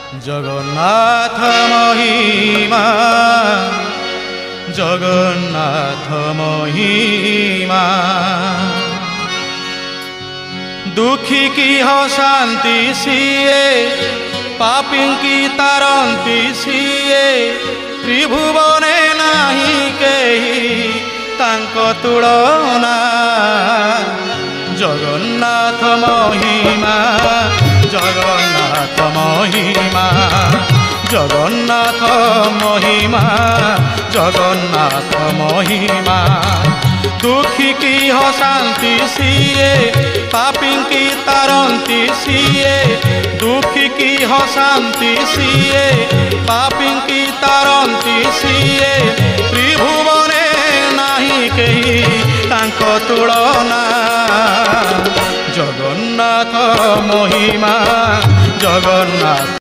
जगन्नाथ महिमा जगन्नाथ महिमा दुखी की हसांती सीए पापी की तारंती सीए त्रिभुवने नाही केही तांको तुलना जगन्नाथ महिमा जगन्नाथ महिमा जगन्नाथ महिमा जगन्नाथ महिमा दुखी की हसांती सीए पापी की तारंती सीए दुखी की हसांती सीए पापी की तारंती सीए त्रिभुवने नाही केही तांको तुलना जगन्नाथ महिमा जगन्नाथ